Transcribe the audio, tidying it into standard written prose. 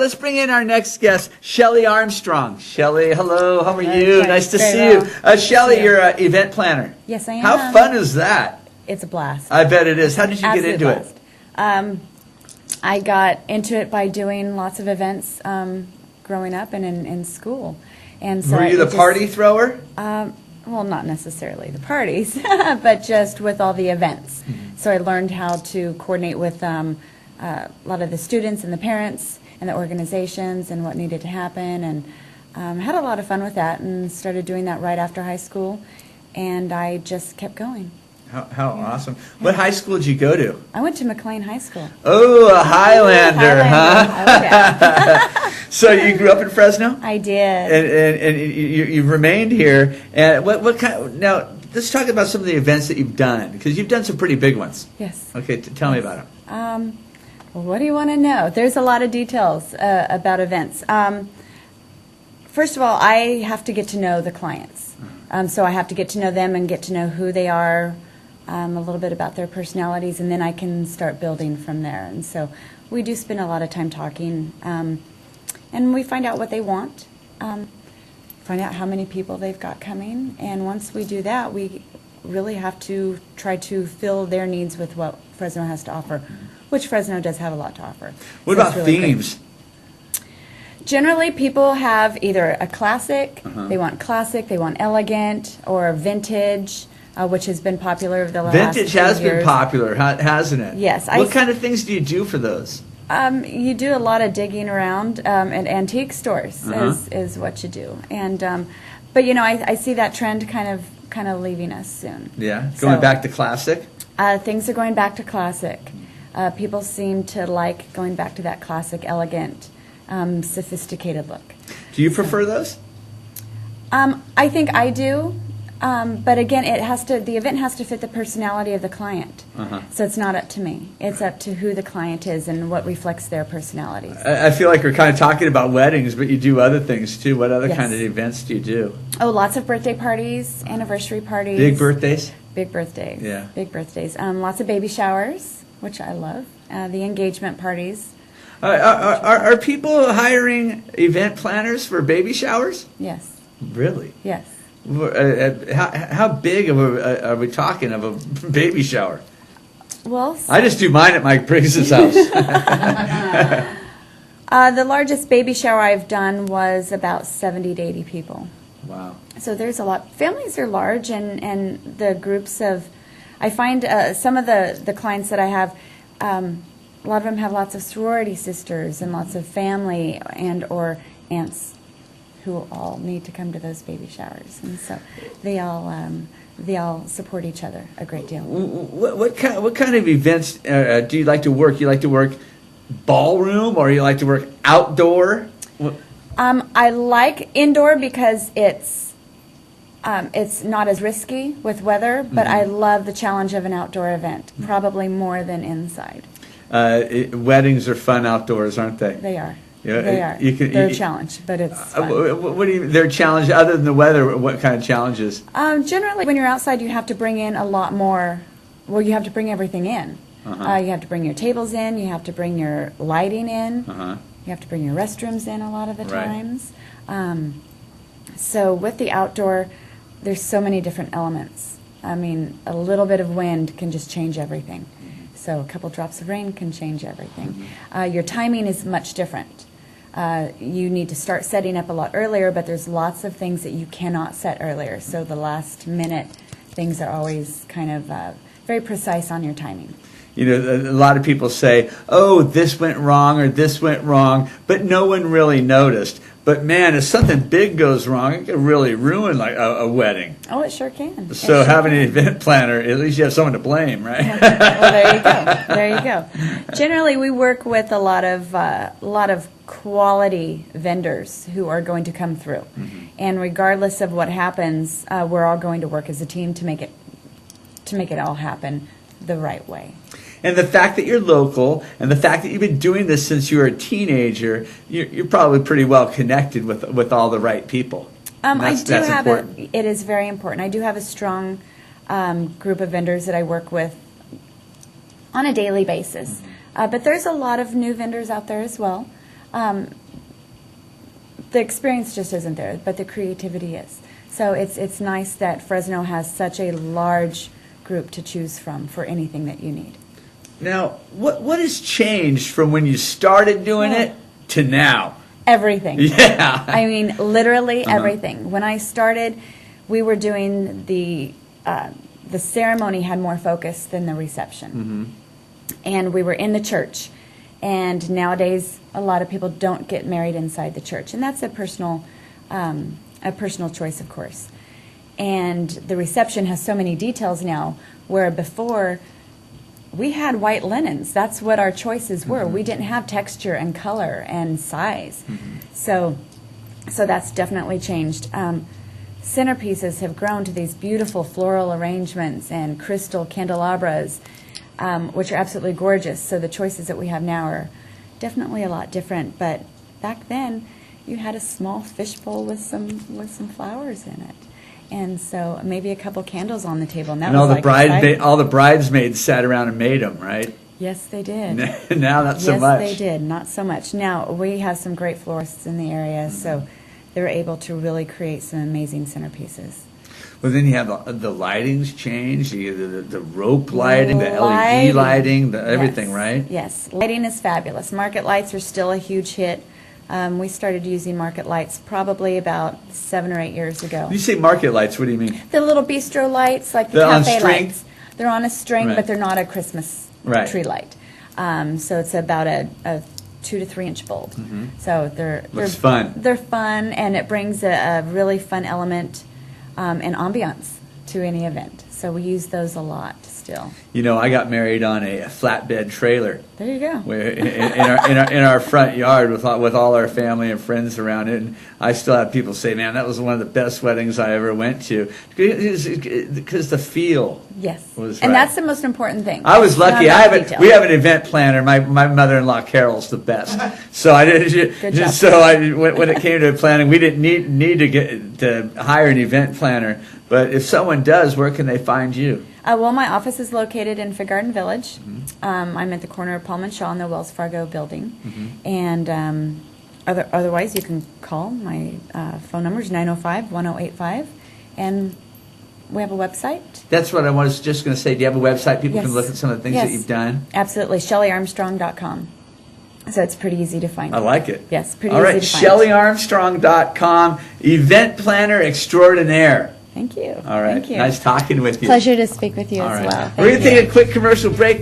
Let's bring in our next guest, Shelli Armstrong. Shelli, hello, how are you? Okay, nice to very see well. you. Shelli, you're an event planner. Yes, I am. How fun is that? It's a blast. I bet it is. How did you get Absolute into blast. it? I got into it by doing lots of events growing up and in school. And so Were you the party thrower? Well, not necessarily the parties, but just with all the events. So I learned how to coordinate with a lot of the students and the parents and the organizations and what needed to happen, and had a lot of fun with that, and started doing that right after high school, and I just kept going. How awesome. What high school did you go to? I went to McLean High School. Oh, a Highlander, huh? Oh, yeah. So you grew up in Fresno? I did. And you've remained here. And what kind? Now, let's talk about some of the events that you've done, because you've done some pretty big ones. Yes. Okay, tell me about them. Well, what do you want to know? There's a lot of details about events. First of all, I have to get to know the clients. So I have to get to know them and get to know who they are, a little bit about their personalities, and then I can start building from there. And so we do spend a lot of time talking, and we find out what they want, find out how many people they've got coming, and once we do that, we really have to try to fill their needs with what Fresno has to offer, which Fresno does have a lot to offer. What So about it's really themes? great. Generally, people have either a classic, they want classic, they want elegant, or vintage, which has been popular over the last Vintage few has been years. popular, hasn't it? Yes. What kind of things do you do for those? You do a lot of digging around at antique stores is what you do, and but you know I see that trend kind of leaving us soon. Yeah, going back to classic. Things are going back to classic. People seem to like going back to that classic, elegant, sophisticated look. Do you prefer those? I think I do, but again, the event has to fit the personality of the client. So it's not up to me. It's up to who the client is and what reflects their personalities. I feel like we're kind of talking about weddings, but you do other things too. What other Yes. kind of events do you do? Oh, lots of birthday parties, anniversary parties. Big birthdays? Big birthdays. Yeah. Big birthdays. Lots of baby showers, which I love. The engagement parties. Are people hiring event planners for baby showers? Yes. Really? Yes. How big are we talking of a baby shower? Well, I just do mine at Mike Briggs's house. the largest baby shower I've done was about 70 to 80 people. Wow. So there's a lot. Families are large, and the groups of, I find some of the clients that I have, a lot of them have lots of sorority sisters and lots of family and or aunts who all need to come to those baby showers, and so they all support each other a great deal. What kind of events do you like to work? You like to work ballroom, or you like to work outdoor? I like indoor because it's not as risky with weather, but I love the challenge of an outdoor event, probably more than inside. Weddings are fun outdoors, aren't they? They are. Yeah, They are. They're a challenge, but it's fun. What do you? Their challenge, other than the weather, what kind of challenges? Generally, when you're outside, you have to bring in a lot more. Well, you have to bring everything in. You have to bring your tables in. You have to bring your lighting in. You have to bring your restrooms in a lot of the times. So with the outdoor, there's so many different elements. I mean, a little bit of wind can just change everything. So a couple drops of rain can change everything. Your timing is much different. You need to start setting up a lot earlier, but there's lots of things that you cannot set earlier. So the last minute things are always kind of very precise on your timing. You know, a lot of people say, oh, this went wrong or this went wrong, but no one really noticed. But man, if something big goes wrong, it can really ruin like a wedding. Oh, it sure can. So having an event planner, at least you have someone to blame, right? Well, there you go. There you go. Generally, we work with a lot of quality vendors who are going to come through, and regardless of what happens, we're all going to work as a team to make it all happen the right way. And the fact that you're local, and the fact that you've been doing this since you were a teenager, you're probably pretty well connected with all the right people. That's important. It is very important. I do have a strong group of vendors that I work with on a daily basis. But there's a lot of new vendors out there as well. The experience just isn't there, but the creativity is. So it's nice that Fresno has such a large group to choose from for anything that you need. Now, what has changed from when you started doing it to now? Everything. Yeah. I mean, literally everything. When I started, we were doing the ceremony had more focus than the reception. And we were in the church. And nowadays, a lot of people don't get married inside the church. And that's a personal choice, of course. And the reception has so many details now, where before we had white linens. That's what our choices were. We didn't have texture and color and size. So that's definitely changed. Centerpieces have grown to these beautiful floral arrangements and crystal candelabras, which are absolutely gorgeous. So the choices that we have now are definitely a lot different. But back then, you had a small fishbowl with some flowers in it. And so maybe a couple candles on the table. And, that was all the bridesmaids sat around and made them, right? Yes, they did. Now not so much. Yes, they did. Not so much. Now, we have some great florists in the area, so they're able to really create some amazing centerpieces. Well, then you have the lighting's changed, the rope lighting, the LED lighting, everything, right? Yes. Lighting is fabulous. Market lights are still a huge hit. We started using market lights probably about 7 or 8 years ago. When you say market lights, what do you mean? The little bistro lights, like the cafe lights. They're on a string, but they're not a Christmas tree light. So it's about a 2 to 3 inch bulb. So they're fun. They're fun, and it brings a really fun element and ambiance to any event. So we use those a lot still. You know, I got married on a flatbed trailer. There you go. In our front yard with all our family and friends around it, and I still have people say, "Man, that was one of the best weddings I ever went to," because the feel. Yes, was and right. that's the most important thing. I was lucky. We have an event planner. My mother-in-law Carol's the best. So I did. Good job. So when it came to planning, we didn't need to hire an event planner. But if someone does, where can they find you? Well, my office is located in Fig Garden Village. I'm at the corner of Palm and Shaw in the Wells Fargo building. And otherwise, you can call. My phone number is 905-1085. And we have a website. That's what I was just going to say. Do you have a website? People can look at some of the things that you've done? Absolutely. ShelliArmstrong.com. So it's pretty easy to find. I like it. Yes, pretty easy to find. All right, ShelliArmstrong.com, event planner extraordinaire. Thank you. All right. Thank you. Nice talking with you. Pleasure to speak with you as well. We're going to take a quick commercial break.